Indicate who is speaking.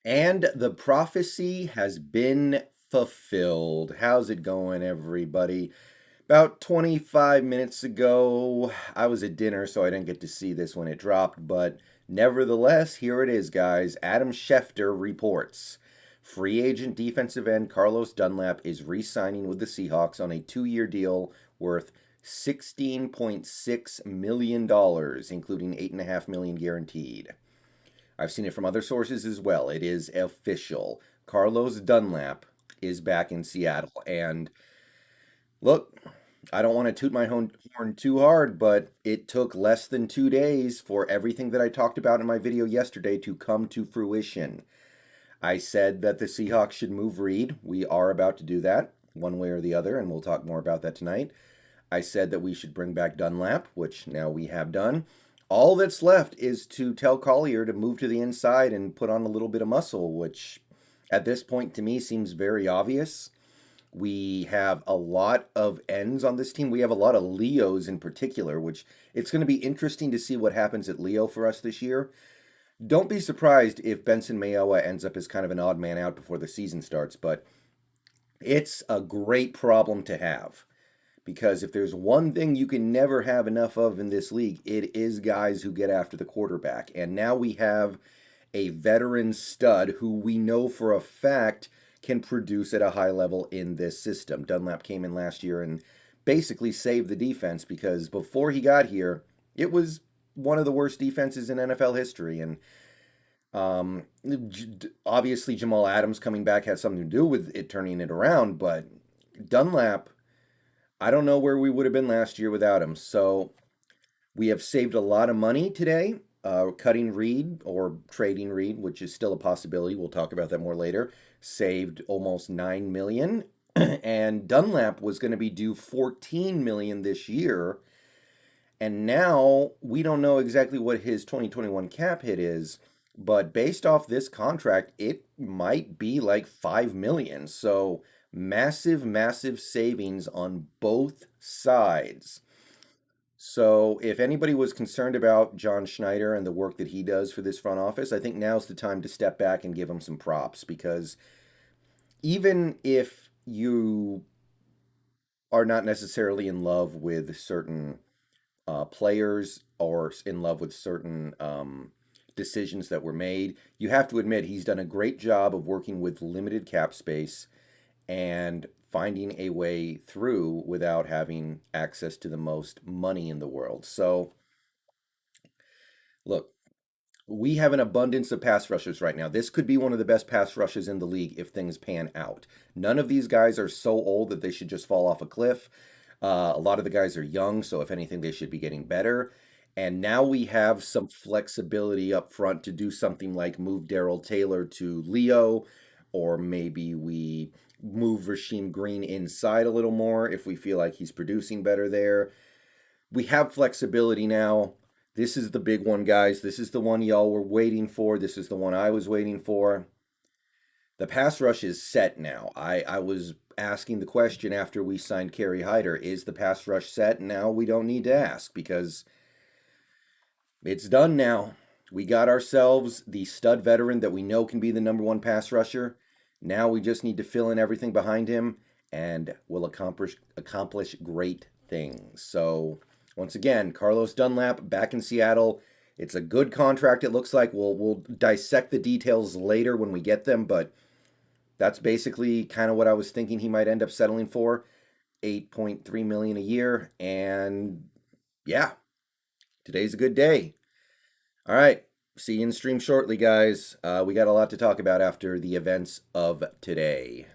Speaker 1: And the prophecy has been fulfilled. How's it going, everybody? About 25 minutes ago, I was at dinner, so I didn't get to see this when it dropped, but nevertheless, here it is, guys. Adam Schefter reports free agent defensive end Carlos Dunlap is re signing with the Seahawks on a 2 year deal worth $16.6 million, including $8.5 million guaranteed. I've seen it from other sources as well. It is official. Carlos Dunlap is back in Seattle. And look, I don't want to toot my horn too hard, but it took less than 2 days for everything that I talked about in my video yesterday to come to fruition. I said that the Seahawks should move Reed. We are about to do that, one way or the other, and we'll talk more about that tonight. I said that we should bring back Dunlap, which now we have done. All that's left is to tell Collier to move to the inside and put on a little bit of muscle, which at this point to me seems very obvious. We have a lot of ends on this team. We have a lot of Leos in particular, which it's going to be interesting to see what happens at Leo for us this year. Don't be surprised if Benson Mayowa ends up as kind of an odd man out before the season starts, but it's a great problem to have. Because if there's one thing you can never have enough of in this league, it is guys who get after the quarterback. And now we have a veteran stud who we know for a fact can produce at a high level in this system. Dunlap came in last year and basically saved the defense because before he got here, it was one of the worst defenses in NFL history. And obviously, Jamal Adams coming back had something to do with it turning it around, but Dunlap, I don't know where we would have been last year without him. So we have saved a lot of money today, cutting Reed or trading Reed, which is still a possibility. We'll talk about that more later. Saved almost $9 million, and Dunlap was going to be due $14 million this year. And now we don't know exactly what his 2021 cap hit is, but based off this contract, it might be like $5 million. So massive, massive savings on both sides. So, if anybody was concerned about John Schneider and the work that he does for this front office, I think now's the time to step back and give him some props because even if you are not necessarily in love with certain players or in love with certain decisions that were made, you have to admit he's done a great job of working with limited cap space and finding a way through without having access to the most money in the world. So, look, we have an abundance of pass rushers right now. This could be one of the best pass rushes in the league if things pan out. None of these guys are so old that they should just fall off a cliff. A lot of the guys are young, so if anything, they should be getting better. And now we have some flexibility up front to do something like move Darrell Taylor to Leo, or maybe we move Rasheem Green inside a little more if we feel like he's producing better there. We have flexibility now. This is the big one, guys. This is the one y'all were waiting for. This is the one I was waiting for. The pass rush is set now. I was asking the question after we signed Kerry Hyder, is the pass rush set? Now we don't need to ask because it's done now. We got ourselves the stud veteran that we know can be the number one pass rusher. Now we just need to fill in everything behind him and we'll accomplish great things. So, once again, Carlos Dunlap back in Seattle. It's a good contract, it looks like. We'll dissect the details later when we get them, but that's basically kind of what I was thinking he might end up settling for. $8.3 million a year. And yeah, today's a good day. All right. See you in stream shortly, guys. We got a lot to talk about after the events of today.